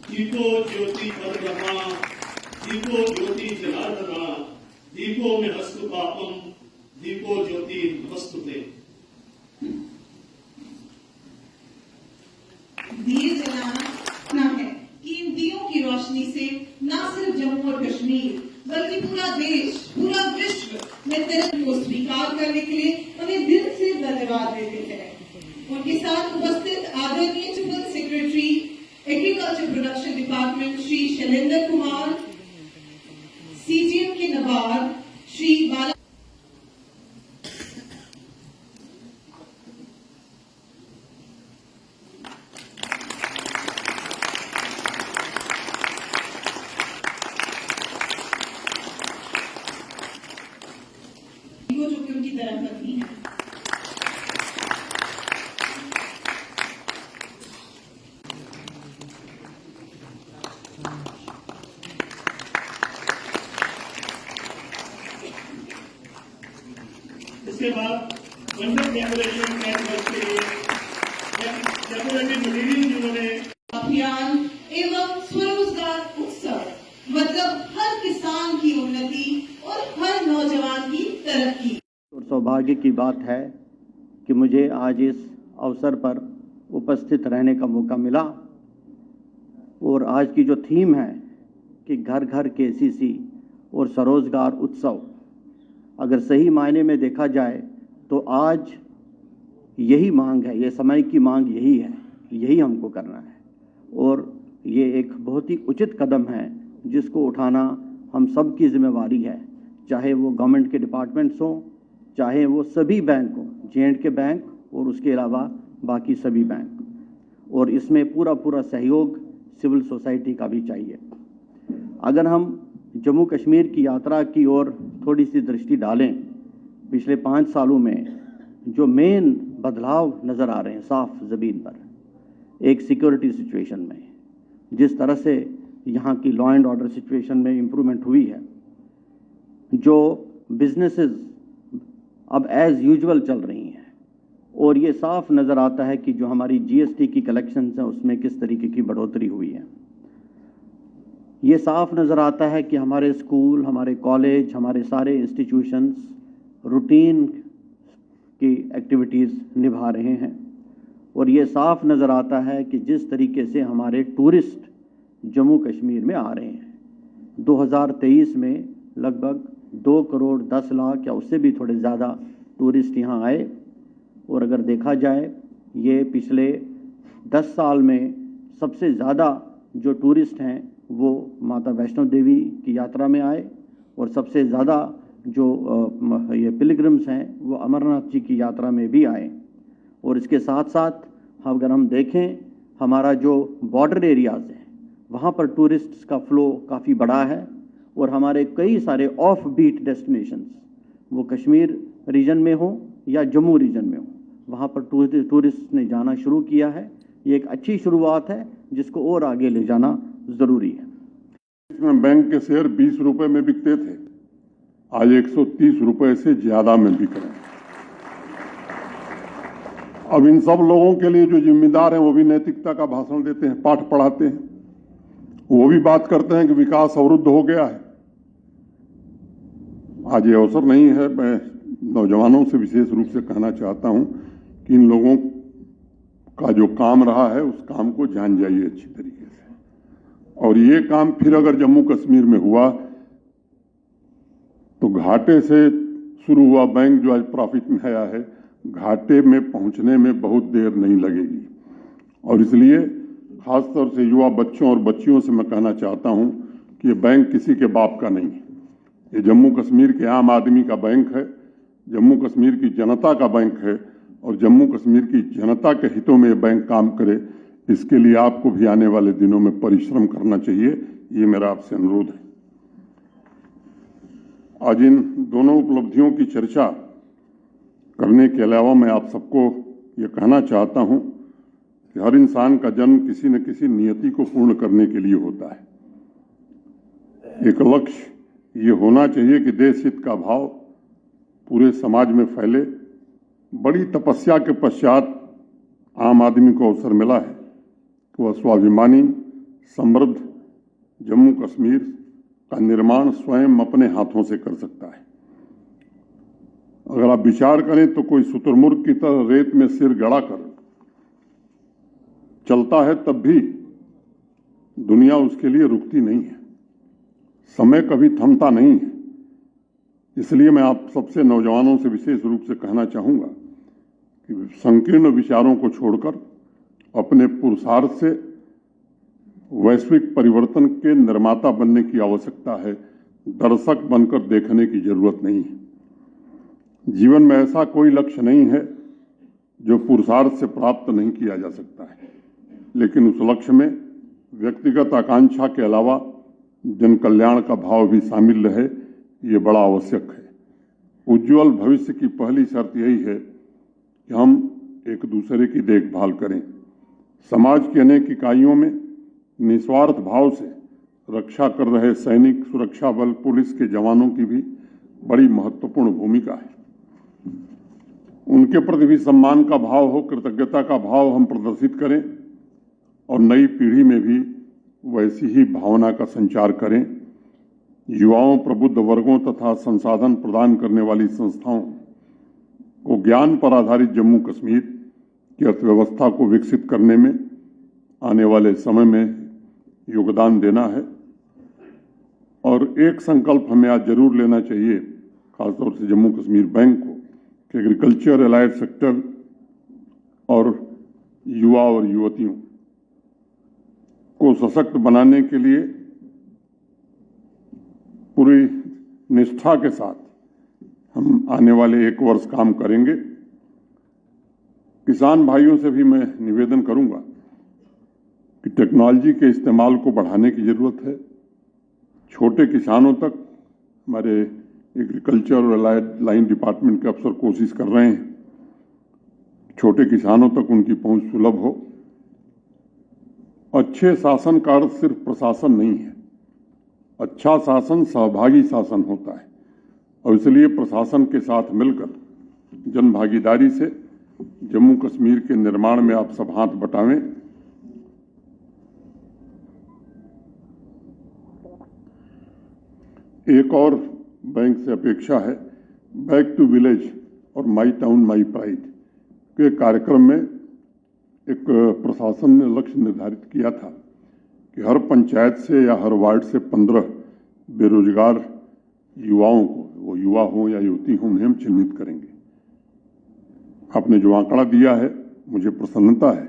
दीपो ज्योति पदब्रह्मा दीपो ज्योति जनार्दना दीपो में हस्तु पापम दीपो ज्योति नमस्तुते। दिए जलाना है कि इन दियों की रोशनी से न सिर्फ जम्मू और कश्मीर बल्कि पूरा देश, पूरा विश्व में धर्म को स्वीकार करने के लिए उन्हें दिल से धन्यवाद देते हैं। उनके साथ उपस्थित आदरणीय चुनल secretary agriculture production department Shri Shailendra Kumar, CGM के नवाब श्री बाला जो कि उनकी तरफ पत्नी है। इसके बाद मंडल डेकोरेशन नेटवर्क के डेकोरेटिव मटीरियल जिन्होंने अभियान एवं स्वरोजगार उत्सव मतलब हर किसान की उन्नति और हर नौजवान की तरक्की। और सौभाग्य की बात है कि मुझे आज इस अवसर पर उपस्थित रहने का मौका मिला और आज की जो थीम है कि घर घर केसीसी और स्वरोजगार उत्सव, अगर सही मायने में देखा जाए तो आज यही मांग है, ये समय की मांग यही है, यही हमको करना है और ये एक बहुत ही उचित कदम है जिसको उठाना हम सब की जिम्मेवारी है, चाहे वो गवर्नमेंट के डिपार्टमेंट्स हों, चाहे वो सभी बैंक हों, J&K बैंक और उसके अलावा बाकी सभी बैंक, और इसमें पूरा सहयोग सिविल सोसाइटी का भी चाहिए। अगर हम जम्मू कश्मीर की यात्रा की ओर थोड़ी सी दृष्टि डालें, पिछले 5 सालों में जो मेन बदलाव नज़र आ रहे हैं साफ ज़मीन पर, एक सिक्योरिटी सिचुएशन में जिस तरह से यहाँ की लॉ एंड ऑर्डर सिचुएशन में इम्प्रूवमेंट हुई है, जो बिजनेसेस अब एज़ यूजुअल चल रही हैं और ये साफ नज़र आता है कि जो हमारी GST की कलेक्शंस हैं उसमें किस तरीके की बढ़ोतरी हुई है। ये साफ नज़र आता है कि हमारे स्कूल, हमारे कॉलेज, हमारे सारे इंस्टीट्यूशंस रूटीन की एक्टिविटीज़ निभा रहे हैं और ये साफ नज़र आता है कि जिस तरीके से हमारे टूरिस्ट जम्मू कश्मीर में आ रहे हैं। 2023 में लगभग 2 करोड़ 10 लाख या उससे भी थोड़े ज़्यादा टूरिस्ट यहाँ आए और अगर देखा जाए ये पिछले 10 साल में सबसे ज़्यादा जो टूरिस्ट हैं वो माता वैष्णो देवी की यात्रा में आए और सबसे ज़्यादा जो ये पिलग्रिम्स हैं वो अमरनाथ जी की यात्रा में भी आए। और इसके साथ साथ अगर हम देखें हमारा जो बॉर्डर एरियाज़ हैं वहाँ पर टूरिस्ट्स का फ़्लो काफ़ी बड़ा है और हमारे कई सारे ऑफ बीट डेस्टिनेशंस, वो कश्मीर रीजन में हो या जम्मू रीजन में हो, वहाँ पर टूरिस्ट ने जाना शुरू किया है। ये एक अच्छी शुरुआत है जिसको और आगे ले जाना ज़रूरी है। इसमें बैंक के शेयर 20 रुपए में बिकते थे, आज 130 रुपए से ज़्यादा में बिक रहे हैं। अब इन सब लोगों के लिए जो जिम्मेदार हैं वो भी नैतिकता का भाषण देते हैं, पाठ पढ़ाते हैं, वो भी बात करते हैं कि विकास अवरुद्ध हो गया है। आज ये अवसर नहीं है, मैं नौजवानों से विशेष रूप से कहना चाहता हूं कि इन लोगों का जो काम रहा है उस काम को जान जाइए अच्छी तरीके से। और ये काम फिर अगर जम्मू कश्मीर में हुआ तो घाटे से शुरू हुआ बैंक जो आज प्रॉफिट में आया है, घाटे में पहुंचने में बहुत देर नहीं लगेगी। और इसलिए खासतौर से युवा बच्चों और बच्चियों से मैं कहना चाहता हूं कि ये बैंक किसी के बाप का नहीं है, ये जम्मू कश्मीर के आम आदमी का बैंक है, जम्मू कश्मीर की जनता का बैंक है और जम्मू कश्मीर की जनता के हितों में ये बैंक काम करे, इसके लिए आपको भी आने वाले दिनों में परिश्रम करना चाहिए। ये मेरा आपसे अनुरोध है। आज इन दोनों उपलब्धियों की चर्चा करने के अलावा मैं आप सबको ये कहना चाहता हूं कि हर इंसान का जन्म किसी न किसी नियति को पूर्ण करने के लिए होता है। एक लक्ष्य ये होना चाहिए कि देश हित का भाव पूरे समाज में फैले। बड़ी तपस्या के पश्चात आम आदमी को अवसर मिला है कि वह स्वाभिमानी, समृद्ध जम्मू कश्मीर का निर्माण स्वयं अपने हाथों से कर सकता है। अगर आप विचार करें तो कोई शुतुरमुर्ग की तरह रेत में सिर गड़ा कर चलता है, तब भी दुनिया उसके लिए रुकती नहीं है। समय कभी थमता नहीं है। इसलिए मैं आप सबसे नौजवानों से विशेष रूप से कहना चाहूंगा कि संकीर्ण विचारों को छोड़कर अपने पुरुषार्थ से वैश्विक परिवर्तन के निर्माता बनने की आवश्यकता है। दर्शक बनकर देखने की जरूरत नहीं है। जीवन में ऐसा कोई लक्ष्य नहीं है जो पुरुषार्थ से प्राप्त नहीं किया जा सकता है, लेकिन उस लक्ष्य में व्यक्तिगत आकांक्षा के अलावा जन कल्याण का भाव भी शामिल रहे, ये बड़ा आवश्यक है। उज्जवल भविष्य की पहली शर्त यही है कि हम एक दूसरे की देखभाल करें। समाज की अनेक इकाइयों में निस्वार्थ भाव से रक्षा कर रहे सैनिक, सुरक्षा बल, पुलिस के जवानों की भी बड़ी महत्वपूर्ण भूमिका है। उनके प्रति भी सम्मान का भाव हो, कृतज्ञता का भाव हम प्रदर्शित करें और नई पीढ़ी में भी वैसी ही भावना का संचार करें। युवाओं, प्रबुद्ध वर्गों तथा संसाधन प्रदान करने वाली संस्थाओं को ज्ञान पर आधारित जम्मू कश्मीर की अर्थव्यवस्था को विकसित करने में आने वाले समय में योगदान देना है। और एक संकल्प हमें आज जरूर लेना चाहिए, खासतौर से जम्मू कश्मीर बैंक को, कि एग्रीकल्चर, एलाइड सेक्टर और युवा और युवतियों को सशक्त बनाने के लिए पूरी निष्ठा के साथ हम आने वाले 1 वर्ष काम करेंगे। किसान भाइयों से भी मैं निवेदन करूंगा कि टेक्नोलॉजी के इस्तेमाल को बढ़ाने की जरूरत है। छोटे किसानों तक हमारे एग्रीकल्चर और एलाइड लाइन डिपार्टमेंट के अफसर कोशिश कर रहे हैं, छोटे किसानों तक उनकी पहुंच सुलभ हो। अच्छे शासन का अर्थ सिर्फ प्रशासन नहीं है। अच्छा शासन सहभागी शासन होता है और इसलिए प्रशासन के साथ मिलकर जन भागीदारी से जम्मू कश्मीर के निर्माण में आप सब हाथ बटावें। एक और बैंक से अपेक्षा है, बैक टू विलेज और माई टाउन माई प्राइड के कार्यक्रम में एक प्रशासन ने लक्ष्य निर्धारित किया था कि हर पंचायत से या हर वार्ड से 15 बेरोजगार युवाओं को, वो युवा हो या युवती हो, उन्हें हम चिन्हित करेंगे। आपने जो आंकड़ा दिया है मुझे प्रसन्नता है,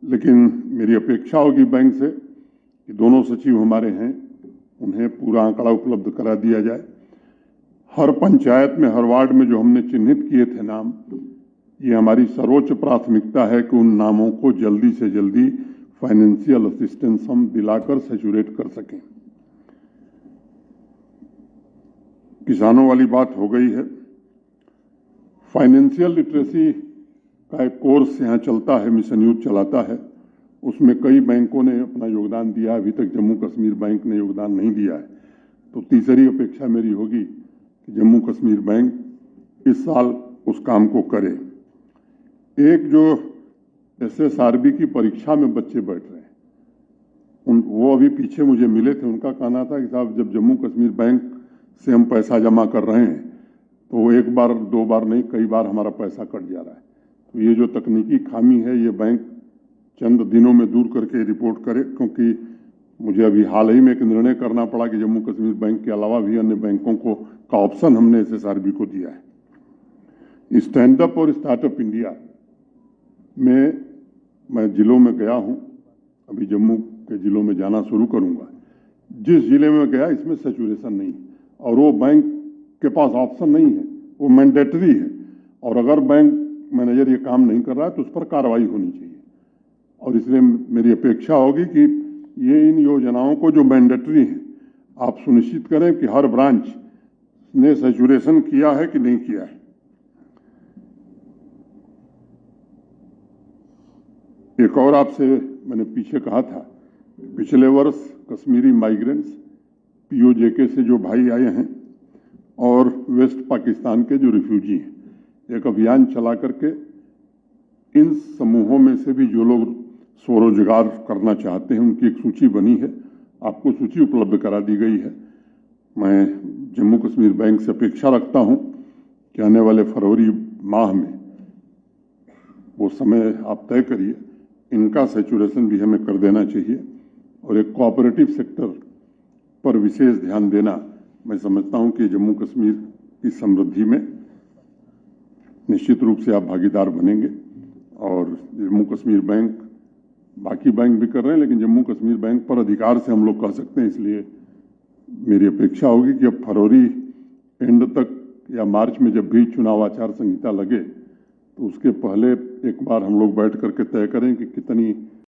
लेकिन मेरी अपेक्षा होगी बैंक से कि दोनों सचिव हमारे हैं, उन्हें पूरा आंकड़ा उपलब्ध करा दिया जाए। हर पंचायत में, हर वार्ड में जो हमने चिन्हित किए थे नाम, ये हमारी सर्वोच्च प्राथमिकता है कि उन नामों को जल्दी से जल्दी फाइनेंशियल असिस्टेंस हम दिलाकर सैचुरेट कर सकें। किसानों वाली बात हो गई है। फाइनेंशियल लिटरेसी का एक कोर्स यहाँ चलता है, मिशन यूथ चलाता है, उसमें कई बैंकों ने अपना योगदान दिया। अभी तक जम्मू कश्मीर बैंक ने योगदान नहीं दिया है, तो तीसरी अपेक्षा मेरी होगी कि जम्मू कश्मीर बैंक इस साल उस काम को करे। एक जो SSRB की परीक्षा में बच्चे बैठ रहे हैं, वो अभी पीछे मुझे मिले थे, उनका कहना था कि साहब जब जम्मू कश्मीर बैंक से हम पैसा जमा कर रहे हैं तो 1 बार 2 बार नहीं, कई बार हमारा पैसा कट जा रहा है। तो ये जो तकनीकी खामी है, ये बैंक चंद दिनों में दूर करके रिपोर्ट करे, क्योंकि मुझे अभी हाल ही में एक निर्णय करना पड़ा कि जम्मू कश्मीर बैंक के अलावा भी अन्य बैंकों को का ऑप्शन हमने SSRB को दिया है। स्टैंड अप और स्टार्टअप इंडिया में मैं जिलों में गया हूं, अभी जम्मू के जिलों में जाना शुरू करूंगा। जिस जिले में गया इसमें सैचुरेशन नहीं है और वो बैंक के पास ऑप्शन नहीं है, वो मैंडेटरी है। और अगर बैंक मैनेजर ये काम नहीं कर रहा है तो उस पर कार्रवाई होनी चाहिए। और इसलिए मेरी अपेक्षा होगी कि ये इन योजनाओं को जो मैंडेटरी है, आप सुनिश्चित करें कि हर ब्रांच ने सैचुरेशन किया है कि नहीं किया है। एक और आपसे मैंने पीछे कहा था, पिछले वर्ष कश्मीरी माइग्रेंट्स POJK से जो भाई आए हैं और वेस्ट पाकिस्तान के जो रिफ्यूजी हैं, एक अभियान चला करके इन समूहों में से भी जो लोग स्वरोजगार करना चाहते हैं, उनकी एक सूची बनी है, आपको सूची उपलब्ध करा दी गई है। मैं जम्मू कश्मीर बैंक से अपेक्षा रखता हूं कि आने वाले फरवरी माह में वो समय आप तय करिए, इनका सैचुरेशन भी हमें कर देना चाहिए और एक कोऑपरेटिव सेक्टर पर विशेष ध्यान देना, मैं समझता हूं कि जम्मू कश्मीर की समृद्धि में निश्चित रूप से आप भागीदार बनेंगे। और जम्मू कश्मीर बैंक, बाकी बैंक भी कर रहे हैं, लेकिन जम्मू कश्मीर बैंक पर अधिकार से हम लोग कह सकते हैं, इसलिए मेरी अपेक्षा होगी कि अब फरवरी एंड तक या मार्च में जब भी चुनाव आचार संहिता लगे तो उसके पहले एक बार हम लोग बैठ करके तय करें कि कितनी